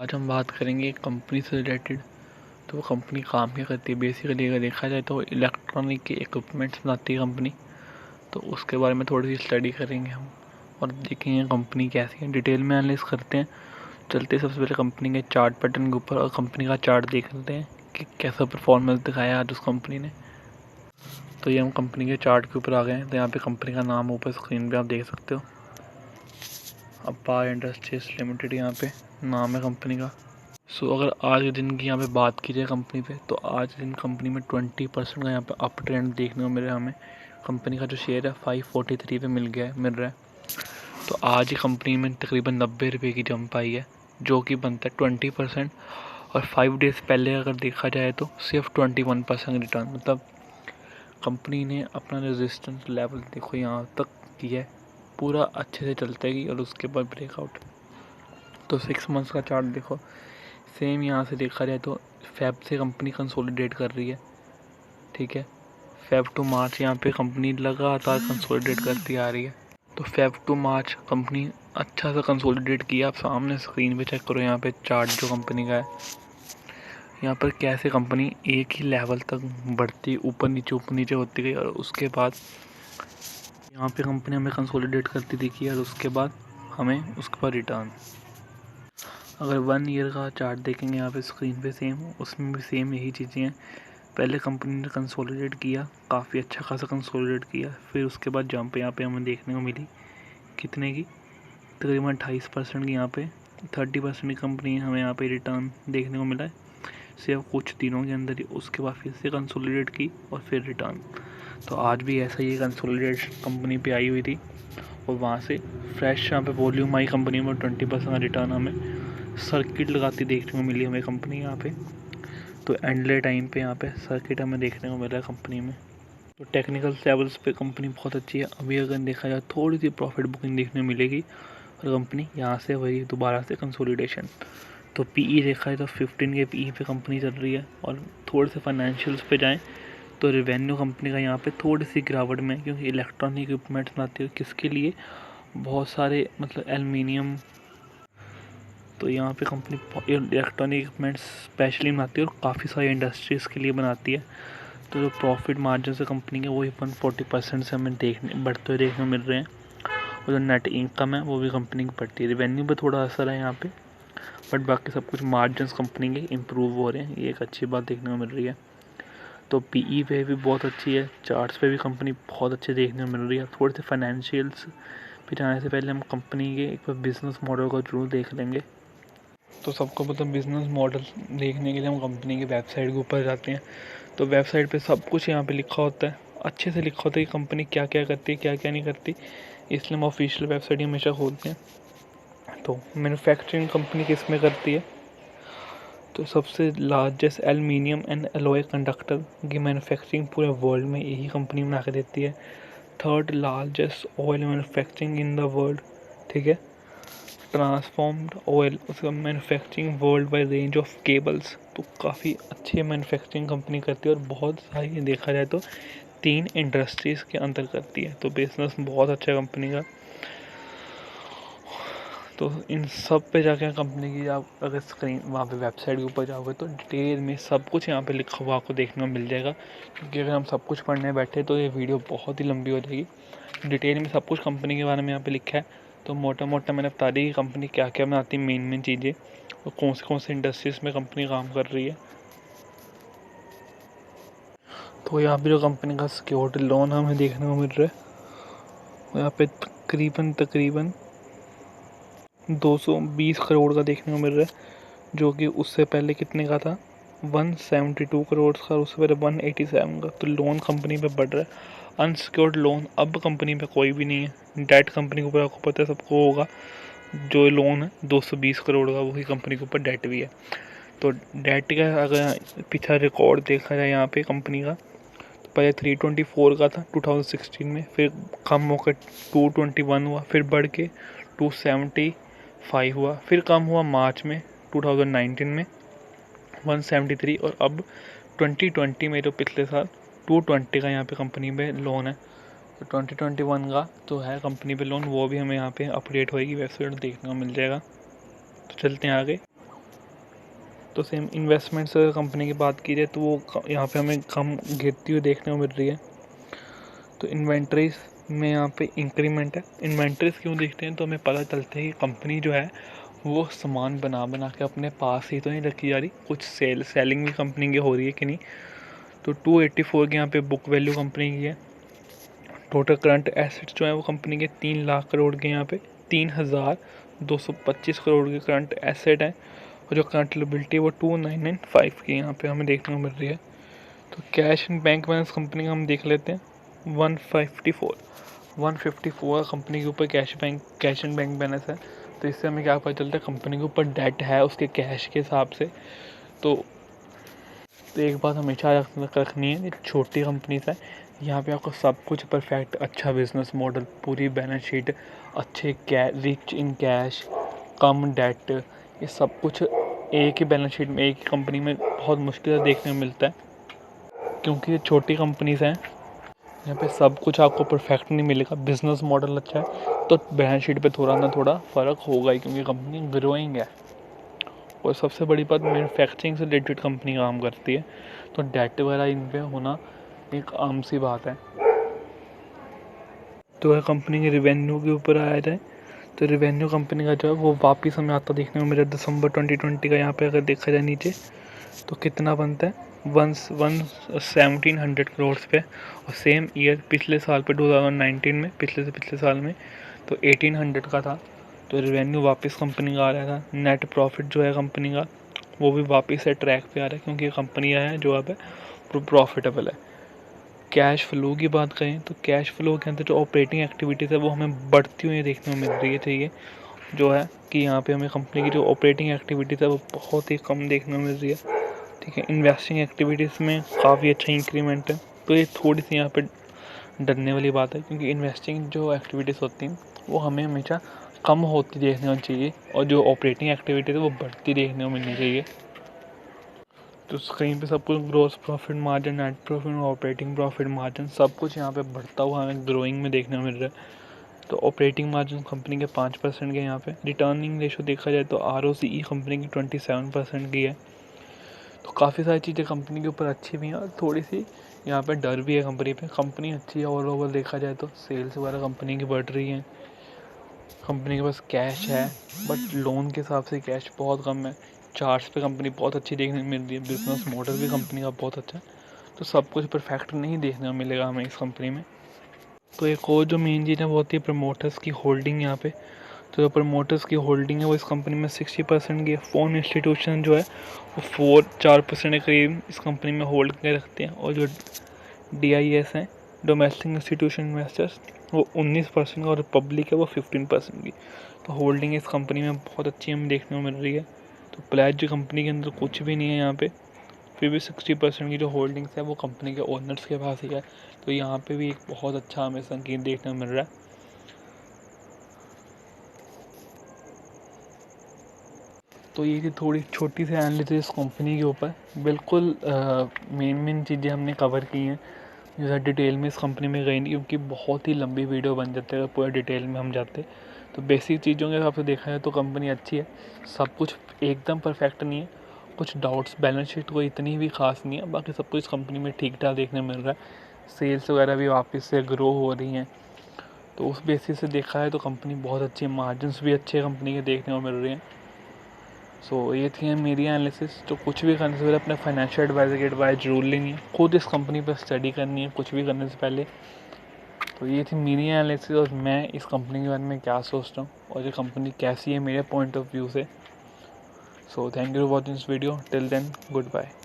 आज हम बात करेंगे कंपनी से रिलेटेड। तो वो कंपनी काम क्या करती है बेसिकली, अगर देखा जाए तो इलेक्ट्रॉनिक के इक्विपमेंट्स बनाती है कंपनी। तो उसके बारे में थोड़ी सी स्टडी करेंगे हम और देखेंगे कंपनी कैसी है, डिटेल में एनालिस करते हैं। चलते सबसे पहले कंपनी के चार्ट पैटर्न के ऊपर और कंपनी का चार्ट देख लेते हैं कि कैसा परफॉर्मेंस दिखाया आज उस कंपनी ने। तो ये हम कंपनी के चार्ट के ऊपर आ गए हैं। तो यहाँ पे कंपनी का नाम ऊपर स्क्रीन पे आप देख सकते हो, अपार इंडस्ट्रीज लिमिटेड यहाँ पे नाम है कंपनी का। अगर आज के दिन की यहाँ पे बात की जाए कंपनी पे, तो आज के दिन कंपनी में 20% का यहाँ पे अप ट्रेंड देखने को मिल रहा है हमें। कंपनी का जो शेयर है 543 पे मिल रहा है। तो आज ही कंपनी में तकरीबन 90 रुपये की जंप आई है, जो कि बनता है 20%। और 5 डेज़ पहले अगर देखा जाए तो सिर्फ 21% रिटर्न। मतलब कंपनी ने अपना रेजिस्टेंस लेवल देखो यहाँ तक किया है, पूरा अच्छे से चलता है और उसके बाद ब्रेकआउट। तो 6 मंथ्स का चार्ट देखो, सेम यहाँ से देखा जाए तो फेब से कंपनी कंसोलिडेट कर रही है, ठीक है। फेब टू मार्च यहाँ पे कंपनी लगातार कंसोलिडेट करती आ रही है। तो फेब टू मार्च कंपनी अच्छा सा कंसोलिडेट किया। आप सामने स्क्रीन पे चेक करो, यहाँ पे चार्ट जो कंपनी का है, यहाँ पर कैसे कंपनी एक ही लेवल तक बढ़ती, ऊपर नीचे होती गई और उसके बाद यहाँ पे कंपनी हमें कंसोलिडेट करती दिखी और उसके बाद हमें उसके बाद रिटर्न। अगर 1 ईयर का चार्ट देखेंगे यहाँ पे स्क्रीन पे, सेम उसमें भी सेम यही चीज़ें हैं। पहले कंपनी ने कंसोलिडेट किया, काफ़ी अच्छा खासा कंसोलिडेट किया, फिर उसके बाद जंप यहाँ पे हमें देखने को मिली कितने की, तकरीबन 28% की। यहाँ पे 30% की कंपनी हमें यहाँ पे रिटर्न देखने को मिला है सिर्फ कुछ दिनों के अंदर ही। उसके बाद फिर से कंसोलिडेट की और फिर रिटर्न। तो आज भी ऐसा ही कंसोलिडेट कंपनी पे आई हुई थी और वहाँ से फ्रेश यहाँ पे वॉल्यूम आई कंपनी में, 20% का रिटर्न हमें सर्किट लगाती देखने को मिली हमें कंपनी यहाँ पे। तो एंडले टाइम पे यहाँ पे सर्किट हमें देखने को मिला है कंपनी में। तो टेक्निकल लेवल्स पे कंपनी बहुत अच्छी है। अभी अगर देखा जाए थोड़ी सी प्रॉफिट बुकिंग देखने को मिलेगी और कंपनी यहाँ से वही दोबारा से कंसोलिडेशन। तो पीई देखा है तो 15 के पीई पे कंपनी चल रही है। और थोड़े से फाइनेंशियल्स पे जाएँ तो रेवेन्यू कंपनी का यहाँ पे थोड़ी सी गिरावट में, क्योंकि इलेक्ट्रॉनिक इक्विपमेंट्स बनाती है। किसके लिए? बहुत सारे मतलब एल्युमिनियम। तो यहाँ पे कंपनी इलेक्ट्रॉनिक इक्विपमेंट्स स्पेशली बनाती है और काफ़ी सारी इंडस्ट्रीज़ के लिए बनाती है। तो जो प्रॉफिट मार्जिन है कंपनी के, वही 140% से हमें बढ़ते हुए देखने को मिल रहे हैं। और जो नेट इनकम है वो भी कंपनी की बढ़ती है। रेवेन्यू पर थोड़ा असर है यहाँ पे, बट बाकी सब कुछ मार्जिन कंपनी के इम्प्रूव हो रहे हैं, ये एक अच्छी बात देखने को मिल रही है। तो पीई पे भी बहुत अच्छी है, चार्ट्स पे भी कंपनी बहुत अच्छे देखने को मिल रही है। थोड़े से फाइनेंशियल्स पे जाने से पहले हम कंपनी के एक बार बिजनेस मॉडल को जरूर देख लेंगे। तो सबको पता, बिजनेस मॉडल देखने के लिए हम कंपनी की वेबसाइट के ऊपर जाते हैं। तो वेबसाइट पे सब कुछ यहाँ पे लिखा होता है, अच्छे से लिखा होता है कि कंपनी क्या क्या करती है, क्या क्या नहीं करती। इसलिए हम ऑफिशियल वेबसाइट हमेशा खोलते हैं। तो मैन्युफैक्चरिंग कंपनी किस में करती है? तो सबसे largest aluminium and alloy conductor की मैन्युफैक्चरिंग पूरे वर्ल्ड में यही कंपनी बना के देती है। Third largest oil manufacturing in the world, ठीक है। ट्रांसफॉर्म्ड ऑयल उसका manufacturing world wide range of cables. तो काफ़ी अच्छी मैन्युफैक्चरिंग कंपनी करती है और बहुत सारी देखा जाए तो 3 इंडस्ट्रीज़ के अंदर करती है। तो बिजनेस बहुत अच्छा है कंपनी का। तो इन सब पे जाके कंपनी की आप अगर स्क्रीन वहाँ पे वेबसाइट के ऊपर जाओगे तो डिटेल में सब कुछ यहाँ पे लिखा हुआ आपको देखने को मिल जाएगा। क्योंकि अगर हम सब कुछ पढ़ने बैठे तो ये वीडियो बहुत ही लंबी हो जाएगी। डिटेल में सब कुछ कंपनी के बारे में यहाँ पे लिखा है। तो मोटा मोटा मैंने बता दी कि कंपनी क्या क्या बनाती है, मेन चीज़ें, और कौन से इंडस्ट्रीज़ में कंपनी काम कर रही है। तो यहाँ पे जो कंपनी का सिक्योरिटी लोन हमें देखने को मिल रहा है, यहाँ पे तकरीबन 220 करोड़ का देखने को मिल रहा है, जो कि उससे पहले कितने का था, 172 करोड़ का, उससे पहले 187 का। तो लोन कंपनी पे बढ़ रहा है। अनसिक्योर्ड लोन अब कंपनी पे कोई भी नहीं है। डेट कंपनी के ऊपर आपको पता है, सबको होगा, जो लोन है 220 करोड़ का वही कंपनी के ऊपर डेट भी है। तो डेट का अगर पीछा रिकॉर्ड देखा जाए यहाँ पे कंपनी का, तो पहले 324 का था 2016 में, फिर कम होकर 221 हुआ, फिर बढ़ के 275 हुआ, फिर कम हुआ मार्च में 2019 में 173, और अब 2020 में, तो पिछले साल 220 का यहाँ पे कंपनी पे लोन है। तो 2021 का तो है कंपनी पे लोन, वो भी हमें यहाँ पे अपडेट होएगी, वेबसाइट देखने को मिल जाएगा। तो चलते हैं आगे। तो सेम इन्वेस्टमेंट्स कंपनी की बात की जाए तो वो यहाँ पे हमें कम गिरती हुई देखने को मिल रही है। तो इन्वेंट्रीज में यहाँ पे इंक्रीमेंट है। इन्वेंट्रीज क्यों देखते हैं तो हमें पता चलता है कि कंपनी जो है वो सामान बना बना के अपने पास ही तो नहीं रखी जा रही, कुछ सेलिंग भी कंपनी की हो रही है कि नहीं। तो 284 की यहाँ पे बुक वैल्यू कंपनी की है। टोटल करंट एसेट्स जो है वो कंपनी के 3 लाख करोड़ के यहाँ पे 3,225 करोड़ के करंट एसेट हैं, और जो करंट लिबिलिटी है वो 2,995 की यहाँ पे हमें देखने को मिल रही है। तो cash and bank balance company का हम देख लेते हैं 154 कंपनी के ऊपर कैश एंड बैंक बैलेंस है। तो इससे हमें क्या पता चलता है कंपनी के ऊपर डेट है उसके कैश के हिसाब से। तो एक बात हमेशा रखनी है, छोटी कंपनीज है यहाँ पे आपको सब कुछ परफेक्ट अच्छा बिजनेस मॉडल, पूरी बैलेंस शीट, अच्छे रिच इन कैश, कम डेट, ये सब कुछ एक ही बैलेंस शीट में एक ही कंपनी में बहुत मुश्किल से देखने में मिलता है। क्योंकि ये छोटी कंपनीज हैं यहाँ पे सब कुछ आपको परफेक्ट नहीं मिलेगा। बिजनेस मॉडल अच्छा है तो बैलेंस शीट पे थोड़ा ना थोड़ा फ़र्क होगा ही, क्योंकि कंपनी ग्रोइंग है। और सबसे बड़ी बात, मैन्युफैक्चरिंग से रिलेटेड कंपनी काम करती है तो डेट वगैरह इन पे होना एक आम सी बात है। तो अगर कंपनी के रिवेन्यू के ऊपर आया जाए तो रिवेन्यू कंपनी का जो है वो वापस हमें आता देखने को मिला दिसंबर 2020 का। यहाँ पे अगर देखा जाए नीचे तो कितना बनता है 1700 करोड़ पे, और सेम ईयर पिछले साल पे 2019 में पिछले से पिछले साल में तो 1800 का था। तो रिवेन्यू वापस कंपनी का आ रहा था। नेट प्रॉफिट जो है कंपनी का वो भी वापस से ट्रैक पे आ रहा है, क्योंकि कंपनी है जो अब है प्रॉफिटेबल है। कैश फ्लो की बात करें तो कैश फ्लो के अंदर जो ऑपरेटिंग एक्टिविटीज़ है वो हमें बढ़ती हुई देखने को मिल रही है। चाहिए जो है कि यहाँ पे हमें कंपनी की जो ऑपरेटिंग एक्टिविटीज़ है वो बहुत ही कम देखने को मिल रही है। ठीक है, इन्वेस्टिंग एक्टिविटीज़ में काफ़ी अच्छा इंक्रीमेंट है। तो ये थोड़ी सी यहाँ पे डरने वाली बात है, क्योंकि इन्वेस्टिंग जो एक्टिविटीज़ होती हैं वो हमें हमेशा कम होती देखने को चाहिए, और जो ऑपरेटिंग एक्टिविटीज़ है वो बढ़ती देखने को मिलनी चाहिए। तो कहीं पे सब कुछ gross profit margin, net profit, operating profit margin सब कुछ यहाँ पे बढ़ता हुआ हमें ग्रोइंग में देखने को मिल रहा है। तो ऑपरेटिंग मार्जिन कंपनी के 5% के यहाँ पे। रिटर्निंग रेशो देखा जाए तो ROCE कंपनी की 27% की है। तो काफ़ी सारी चीज़ें कंपनी के ऊपर अच्छी भी हैं और थोड़ी सी यहाँ पे डर भी है कंपनी पे। कंपनी अच्छी है ऑल ओवर देखा जाए तो, सेल्स वगैरह कंपनी की बढ़ रही हैं, कंपनी के पास कैश है, बट लोन के हिसाब से कैश बहुत कम है। चार्ट्स पे कंपनी बहुत अच्छी देखने को मिल रही है, बिजनेस मॉडल भी कंपनी का बहुत अच्छा है। तो सब कुछ परफेक्ट नहीं देखने को मिलेगा हमें इस कंपनी में। तो एक और जो मेन चीज़ है वो होती है प्रमोटर्स की होल्डिंग यहाँ पे। तो जो प्रमोटर्स की होल्डिंग है वो इस कंपनी में 60% की है। फोन इंस्टीट्यूशन जो है वो 4% के करीब इस कंपनी में होल्ड करके रखते हैं, और जो DIS हैं डोमेस्टिक इंस्टीट्यूशन इन्वेस्टर्स वो 19% और पब्लिक है वो 15% की। तो होल्डिंग इस कंपनी में बहुत अच्छी हमें देखने को मिल रही है। तो प्लेज कंपनी के अंदर कुछ भी नहीं है यहाँ पे, फिर भी 60% की जो होल्डिंग्स है वो कंपनी के ओनर्स के पास ही है। तो यहाँ पे भी एक बहुत अच्छा हमें संकेत देखने को मिल रहा है। तो ये थी थोड़ी छोटी सी एनालिसिस कंपनी के ऊपर। बिल्कुल मेन चीज़ें हमने कवर की हैं, ज़्यादा डिटेल में इस कंपनी में गई नहीं, क्योंकि बहुत ही लंबी वीडियो बन जाती है अगर पूरा डिटेल में हम जाते। तो बेसिक चीज़ों के हिसाब से देखा जाए तो कंपनी अच्छी है, सब कुछ एकदम परफेक्ट नहीं है, कुछ डाउट्स, बैलेंस शीट कोई इतनी भी खास नहीं है, बाकी सब कुछ कंपनी में ठीक ठाक देखने मिल रहा है। सेल्स वगैरह भी वापस से ग्रो हो रही हैं, तो उस बेसिस से देखा है तो कंपनी बहुत अच्छी है। मार्जिन्स भी अच्छे कंपनी के देखने को मिल रहे हैं। सो ये थी मेरी एनालिसिस। तो कुछ भी करने से पहले अपने फाइनेंशियल एडवाइजर की एडवाइस जरूर लेनी है, खुद इस कंपनी पर स्टडी करनी है कुछ भी करने से पहले। तो ये थी मेरी एनालिसिस और मैं इस कंपनी के बारे में क्या सोचता हूँ और ये कंपनी कैसी है मेरे पॉइंट ऑफ व्यू से। So thank you for watching this video, till then good bye.